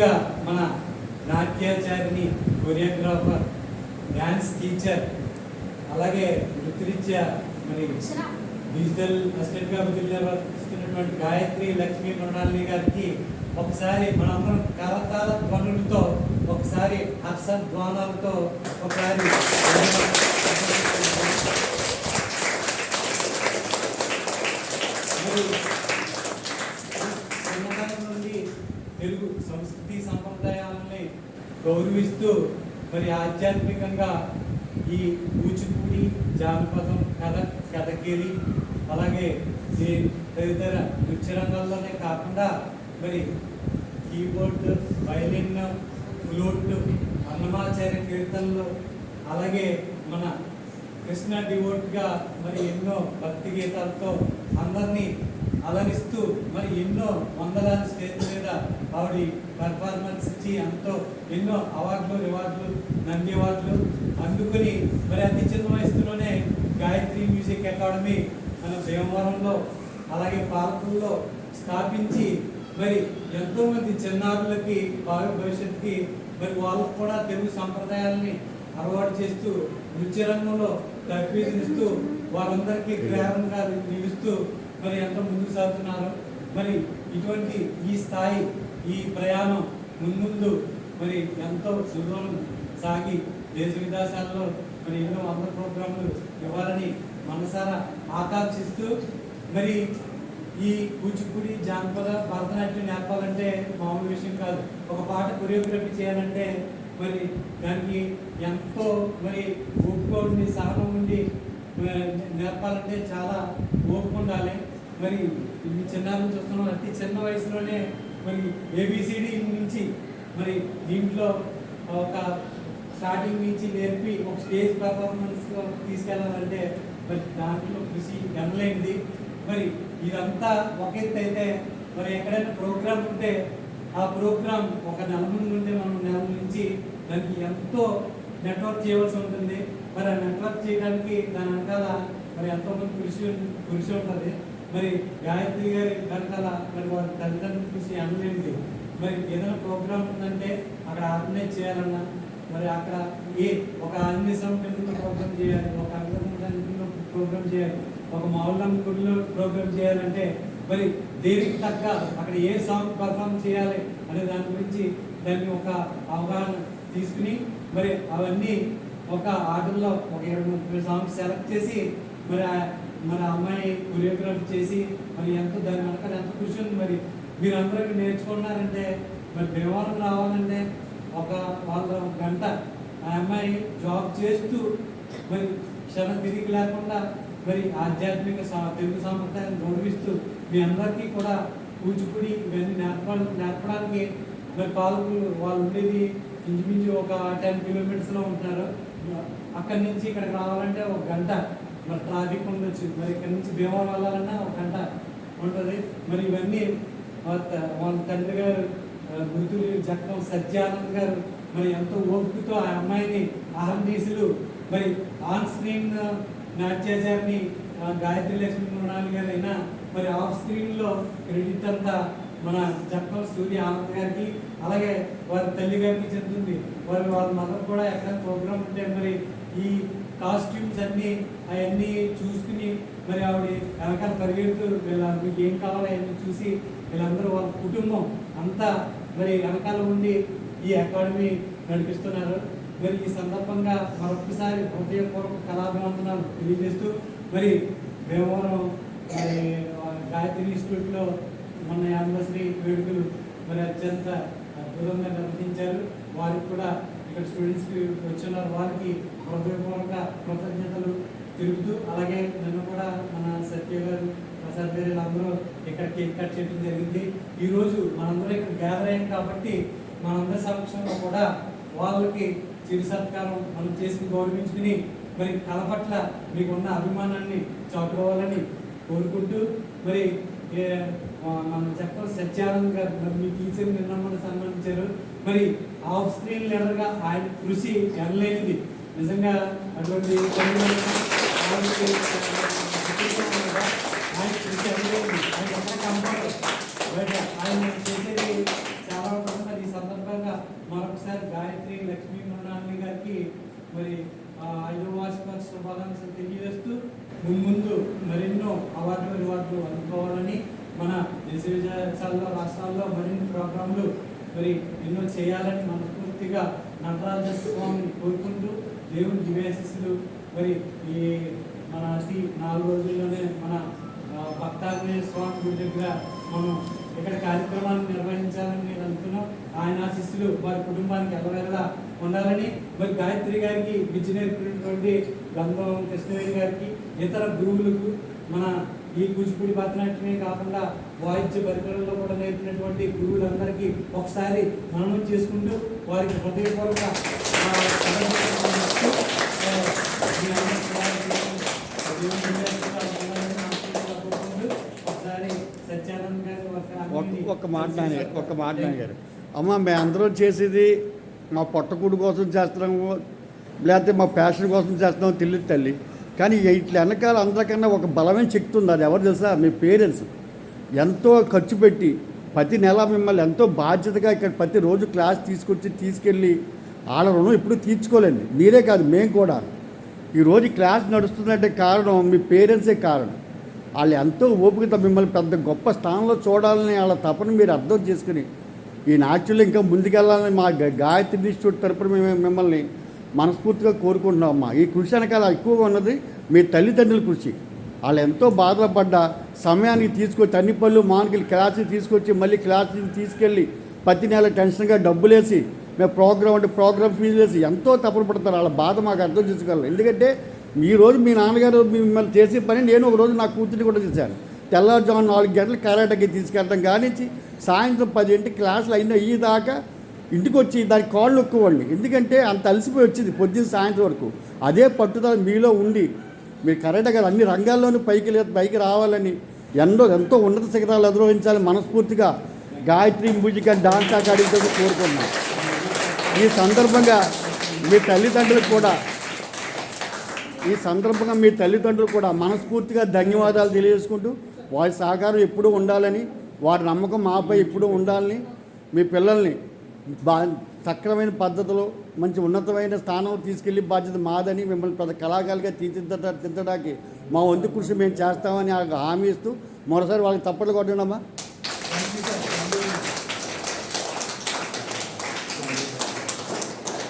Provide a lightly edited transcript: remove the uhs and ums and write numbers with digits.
చక్కగా మన నాట్యాచారిని, choreographer, dance teacher, అలాగే వృత్తిరీత్యా మరి డిజిటల్ అసిస్టెంట్గా నిర్వహిస్తున్నటువంటి గాయత్రి లక్ష్మీ మృణాలిని గారికి ఒకసారి మనందరం కరతాళ ధ్వనులతో, ఒకసారి హర్షధ్వానాలతో ఒకసారి చిన్నతనం నుండి తెలుగు సంస్కృతి సంప్రదాయాలని గౌరవిస్తూ మరి ఆధ్యాత్మికంగా ఈ కూచిపూడి, జానపదం, కథకేలి, అలాగే ఈ తదితర నృత్య రంగాల్లోనే కాకుండా మరి కీబోర్డ్, వైలిన్, ఫ్లూట్, అన్నమాచార్య కీర్తనలు, అలాగే మన కృష్ణ డివోట్గా మరి ఎన్నో భక్తి గీతాలతో అందరినీ అలరిస్తూ మరి ఎన్నో వందలాది స్టేజ్ మీద ఆవిడ పర్ఫార్మెన్స్ ఇచ్చి ఎన్నో అవార్డులు, రివార్డులు, నంది అవార్డులు అందుకుని మరి అతి చిన్న వయసులోనే గాయత్రి మ్యూజిక్ అకాడమీ మన భీమవరంలో అలాగే పాలకుల్లో స్థాపించి మరి ఎంతోమంది చిన్నారులకి భవిష్యత్తుకి మరి వాళ్ళకు కూడా తెలుగు సంప్రదాయాలని అలవాటు చేస్తూ నృత్య రంగంలో తర్ఫీదునిస్తూ వారందరికీ ప్రేరణగా నిలుస్తూ మరి ఎంతో ముందుకు సాగుతున్నారు. మరి ఇటువంటి ఈ స్థాయి, ఈ ప్రయాణం ముందు మరి ఎంతో సుదూరం సాగి దేశ విదేశాల్లో మరి ఎన్నో వంద ప్రోగ్రాంలు ఇవ్వాలని మనసారా ఆకాంక్షిస్తూ మరి ఈ కూచిపూడి, జానపద, భరతనాట్యం నేర్పాలంటే మామూలు విషయం కాదు. ఒక పాట కొరియోగ్రఫీ చేయాలంటే మరి దానికి ఎంతో మరి ఓపిక ఉండి, సహనం ఉండి నేర్పాలంటే చాలా ఓపిక ఉండాలి. మరి ఈ చిన్నారులు చూస్తున్నాం, అతి చిన్న వయసులోనే మరి ఏబిసిడి నుంచి మరి దీంట్లో ఒక స్టార్టింగ్ నుంచి నేర్పి ఒక స్టేజ్ పర్ఫార్మెన్స్ తీసుకెళ్ళాలంటే మరి దాంట్లో కృషి ఎనలేనిది. మరి ఇదంతా ఒక ఎత్తు అయితే మరి ఎక్కడైనా ప్రోగ్రామ్ ఉంటే ఆ ప్రోగ్రామ్ ఒక నెల ముందు ఉంటే మనం నెల నుంచి దానికి ఎంతో నెట్వర్క్ చేయవలసి ఉంటుంది. మరి ఆ నెట్వర్క్ చేయడానికి దాని వెనకాల మరి ఎంతోమంది కృషి ఉంటుంది. మరి గాయత్రి గారి వెనకాల మరి వారి తల్లిదండ్రుల కృషి అనలేనిది. మరి ఏదైనా ప్రోగ్రామ్ ఉందంటే అక్కడ ఆర్గనైజ్ చేయాలన్నా మరి అక్కడ ఒక ఆంజనేయ స్వామి టెంపుల్లో ప్రోగ్రామ్ చేయాలి, ఒక అంగరంలో ప్రోగ్రామ్ చేయాలి, ఒక మౌలం గుడిలో ప్రోగ్రామ్ చేయాలంటే మరి దేనికి తగ్గ అక్కడ ఏ సాంగ్ పర్ఫామ్ చేయాలి అనే దాని గురించి దాన్ని ఒక అవగాహన తీసుకుని మరి అవన్నీ ఒక ఆర్డర్లో ఒక 20-30 సాంగ్స్ సెలెక్ట్ చేసి మరి అమ్మాయి కొరియోగ్రఫీ చేసి మరి ఎంతో దాని వెనకాల ఎంత కృషి ఉంది. మరి మీరందరూ నేర్చుకున్నారంటే మరి భీమవరం రావాలంటే వాళ్ళ గంట ఆ అమ్మాయి జాబ్ చేస్తూ మరి క్షణ తిరిగి లేకుండా మరి ఆధ్యాత్మిక తెలుగు సాంప్రదాయాన్ని గౌరవిస్తూ మీ అందరికీ కూడా కూచిపూడి ఇవన్నీ నేర్పడానికి మరి పాలకులు వాళ్ళు ఉండేది ఇంచుమించు ఒక 10 కిలోమీటర్స్లో ఉంటున్నారు. అక్కడి నుంచి ఇక్కడికి రావాలంటే ఒక గంట మరి ట్రాఫిక్ ఉండొచ్చు. మరి ఇక్కడి నుంచి భీమవరం వెళ్ళాలన్నా ఒక గంట ఉంటుంది. మరి ఇవన్నీ వాళ్ళ తండ్రి గారు గురుతులు జక్కం సత్యానంద్ గారు మరి ఎంతో ఓపికతో ఆ అమ్మాయిని అహర్నీసులు మరి ఆన్ స్క్రీన్ నాట్యాచారిని గాయత్రి లక్ష్మీ మృణాలి గారు అయినా మరి ఆఫ్ స్క్రీన్లో క్రెడిట్ అంతా మన జక్కం సూర్య ఆనంద్ గారికి అలాగే వారి తల్లి గారికి చెందుతుంది. వాళ్ళ మదర్ కూడా ఎక్కడ ప్రోగ్రామ్ ఉంటే మరి ఈ కాస్ట్యూమ్స్ అన్నీ అవన్నీ చూసుకుని మరి ఆవిడ వెనకాల పరిగెడుతూ మీకు ఏం కావాలో అవన్నీ చూసి వీళ్ళందరూ వాళ్ళ కుటుంబం అంతా మరి వెనకాల ఉండి ఈ అకాడమీ నడిపిస్తున్నారు. మరి ఈ సందర్భంగా మరొకసారి హృదయపూర్వక కళాభివందనాలు తెలియజేస్తూ మరి భీమవరం గాయత్రి ఇన్స్టిట్యూట్లో మొన్న యానివర్సరీ వేడుకలు మరి అత్యంత అద్భుతంగా నిర్వహించారు. వారికి కూడా ఇక్కడ స్టూడెంట్స్కి వచ్చినారు, వారికి హృదయపూర్వక కృతజ్ఞతలు తెలుపుతూ అలాగే నన్ను కూడా మన సత్య గారు, ప్రసాద్ గారు అందరూ ఇక్కడ కేక్ కట్ చేయడం జరిగింది. ఈరోజు మనందరూ ఇక్కడ గ్యాదర్ అయ్యాం కాబట్టి మనందరి సమక్షంలో కూడా వాళ్ళకి చిరు సత్కారం మనం చేసి గౌరవించుకుని మరి కళ పట్ల మీకున్న అభిమానాన్ని చాటుకోవాలని కోరుకుంటూ మరి మనం చెప్పాలి సత్యానంద్ గారు మరి మీ టీచర్ నిన్న మనం సన్మానించారు. మరి ఆఫ్ స్క్రీన్ లీడర్గా ఆయన కృషి ఎనలేనిది. నిజంగా అటువంటి ఆయన కృషి ఎనలేనిది. ఆయన కంపల్సరీ ఆయన చేసేది చాలా ఉంటుంది. ఈ సందర్భంగా శుభాకాంక్షలు తెలియజేస్తూ ముందు మరెన్నో అవార్డులు అందుకోవాలని మన దేశ విదేశాల్లో రాష్ట్రాల్లో మరిన్ని ప్రోగ్రాంలు మరి ఎన్నో చేయాలని మనస్ఫూర్తిగా నటరాజ స్వామిని కోరుకుంటూ దేవుని దివ్యాశిస్సులు మరి ఈ మన 4 రోజుల్లోనే మన భక్తాంజనేయ స్వామి గుడి దగ్గర మనం ఇక్కడ కార్యక్రమాన్ని నిర్వహించాలని నేను అనుకున్నాం. ఆయన ఆశీస్సులు వారి కుటుంబానికి ఎల్లవేళలా ఉండాలని మరి గాయత్రి గారికి విద్య నేర్పినటువంటి గంధం కృష్ణవేణి గారికి ఇతర గురువులకు మన ఈ కూచిపూడి భరతనాట్యమే కాకుండా వాయిద్య పరికరంలో కూడా నేర్పినటువంటి గురువులందరికీ ఒకసారి మననం చేసుకుంటూ వారికి హృదయపూర్వక ఒక్క మాట గారు అమ్మ మేము అందరం చేసేది మా పొట్టకూడు కోసం చేస్తున్నాము, లేకపోతే మా ప్యాషన్ కోసం చేస్తున్నాము తెలియదు తల్లి. కానీ ఇట్లా వెనకాల అందరికన్నా ఒక బలమైన శక్తి ఉంది. అది ఎవరు తెలుసా? మీ పేరెంట్స్ ఎంతో ఖర్చు పెట్టి ప్రతి నెల మిమ్మల్ని ఎంతో బాధ్యతగా ఇక్కడ ప్రతిరోజు క్లాస్ తీసుకెళ్ళి వాళ్ళ రుణం ఎప్పుడు తీర్చుకోలేండి. మీరే కాదు, మేము కూడా. ఈరోజు క్లాస్ నడుస్తుందంటే కారణం మీ పేరెంట్సే కారణం. వాళ్ళు ఎంతో ఓపికతో మిమ్మల్ని పెద్ద గొప్ప స్థానంలో చూడాలని వాళ్ళ తపన మీరు అర్థం చేసుకుని ఈ నాట్యంలో ఇంకా ముందుకెళ్ళాలని మా గాయత్రి ఇన్స్టిట్యూట్ తరపున మేము మిమ్మల్ని మనస్ఫూర్తిగా కోరుకుంటున్నామమ్మా. ఈ కృషి వెనకాల ఎక్కువగా ఉన్నది మీ తల్లిదండ్రుల కృషి. వాళ్ళు ఎంతో బాధపడ్డ సమయానికి తీసుకొచ్చి అన్ని పనులు మానుకెళ్ళి క్లాసుకి తీసుకొచ్చి మళ్ళీ క్లాసుకి తీసుకెళ్ళి ప్రతి నెల టెన్షన్గా డబ్బులేసి మేము ప్రోగ్రామ్ ఫీజు వేసి ఎంతో తపన పడతారు. వాళ్ళ బాధ మాకు అర్థం చేసుకోవాలి. ఎందుకంటే ఈరోజు మీ నాన్నగారు మిమ్మల్ని చేసే పని నేను ఒకరోజు నా కూతురిని కూడా చేశాను. తెల్లవారుజాము 4 గంటలు కరాటకి తీసుకెళ్ళడం కానించి సాయంత్రం 10 క్లాసులు అయ్యేదాకా ఇంటికి వచ్చి దానికి కాళ్ళు నొక్కువండి. ఎందుకంటే అంత అలసిపోయి వచ్చింది పొద్దున్న సాయంత్రం వరకు. అదే పట్టుదల మీలో ఉండి మీరు కరాటగా అన్ని రంగాల్లోనూ పైకి రావాలని ఎంతో ఉన్నత శిఖరాలు అధిరోహించాలని మనస్ఫూర్తిగా గాయత్రి మ్యూజిక్ అండ్ డాన్స్ అకాడమీతో కోరుకున్నాం. ఈ సందర్భంగా మీ తల్లిదండ్రులు కూడా మనస్ఫూర్తిగా ధన్యవాదాలు తెలియజేసుకుంటూ వారి సహకారం ఎప్పుడూ ఉండాలని, వారి నమ్మకం మాపై ఎప్పుడూ ఉండాలని, మీ పిల్లల్ని సక్రమైన పద్ధతిలో మంచి ఉన్నతమైన స్థానం తీసుకెళ్లి బాధ్యత మాదని, మిమ్మల్ని పెద్ద కళాకారులుగా తీర్చిదిద్దడానికి మా వంతు కృషి మేము చేస్తామని హామీ ఇస్తూ మరోసారి వాళ్ళకి తప్పట్లు కొట్టండమ్మా.